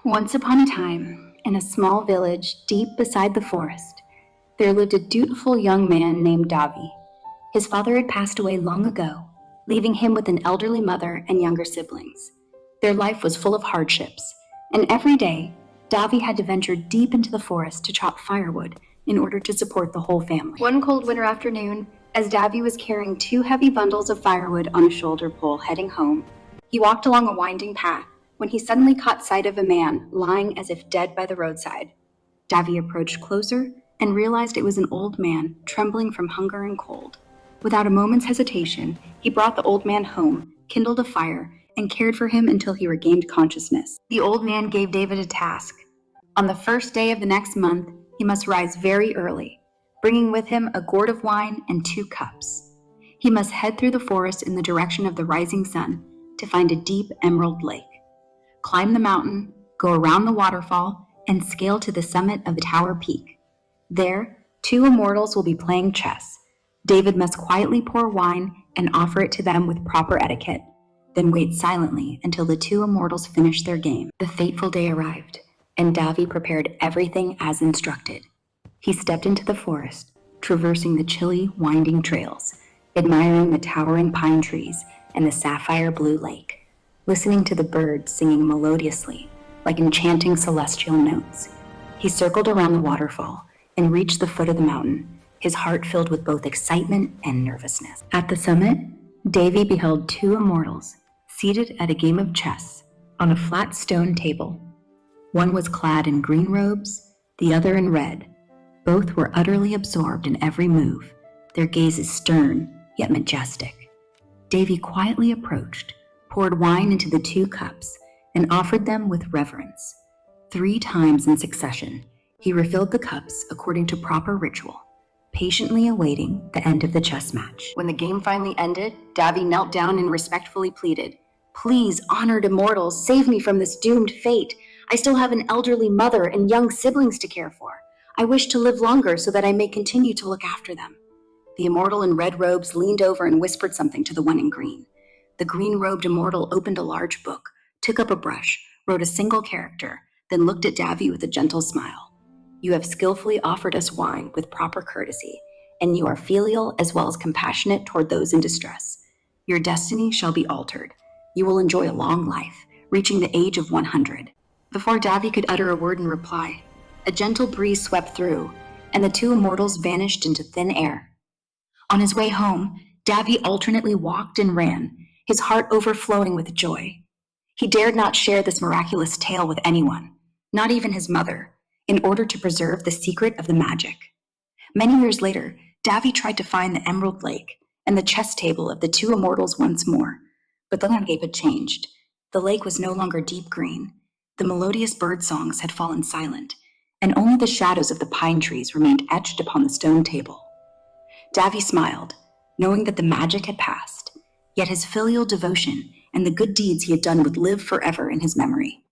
Once upon a time, in a small village deep beside the forest, there lived a dutiful young man named Davi. His father had passed away long ago, leaving him with an elderly mother and younger siblings. Their life was full of hardships, and every day, Davi had to venture deep into the forest to chop firewood in order to support the whole family. One cold winter afternoon, as Davi was carrying two heavy bundles of firewood on a shoulder pole heading home, he walked along a winding path when he suddenly caught sight of a man lying as if dead by the roadside. Davi approached closer and realized it was an old man trembling from hunger and cold. Without a moment's hesitation, he brought the old man home, kindled a fire, and cared for him until he regained consciousness. The old man gave David a task. On the first day of the next month, he must rise very early, bringing with him a gourd of wine and 2 cups. He must head through the forest in the direction of the rising sun to find a deep emerald lake. Climb the mountain, go around the waterfall, and scale to the summit of the tower peak. There, 2 immortals will be playing chess. David must quietly pour wine and offer it to them with proper etiquette, then wait silently until the 2 immortals finish their game. The fateful day arrived, and Davi prepared everything as instructed. He stepped into the forest, traversing the chilly, winding trails, admiring the towering pine trees and the sapphire blue lake, listening to the birds singing melodiously like enchanting celestial notes. He circled around the waterfall and reached the foot of the mountain, his heart filled with both excitement and nervousness. At the summit, Davy beheld 2 immortals seated at a game of chess on a flat stone table. One was clad in green robes, the other in red. Both were utterly absorbed in every move, their gazes stern yet majestic. Davy quietly approached, poured wine into the 2 cups, and offered them with reverence. 3 times in succession, he refilled the cups according to proper ritual, patiently awaiting the end of the chess match. When the game finally ended, Davi knelt down and respectfully pleaded, "Please, honored immortals, save me from this doomed fate. I still have an elderly mother and young siblings to care for. I wish to live longer so that I may continue to look after them." The immortal in red robes leaned over and whispered something to the one in green. The green-robed immortal opened a large book, took up a brush, wrote a single character, then looked at Davi with a gentle smile. "You have skillfully offered us wine with proper courtesy, and you are filial as well as compassionate toward those in distress. Your destiny shall be altered. You will enjoy a long life, reaching the age of 100. Before Davi could utter a word in reply, a gentle breeze swept through, and the 2 immortals vanished into thin air. On his way home, Davi alternately walked and ran, his heart overflowing with joy. He dared not share this miraculous tale with anyone, not even his mother, in order to preserve the secret of the magic. Many years later, Davi tried to find the Emerald Lake and the chess table of the 2 immortals once more, but the landscape had changed. The lake was no longer deep green. The melodious bird songs had fallen silent, and only the shadows of the pine trees remained etched upon the stone table. Davi smiled, knowing that the magic had passed, yet his filial devotion and the good deeds he had done would live forever in his memory.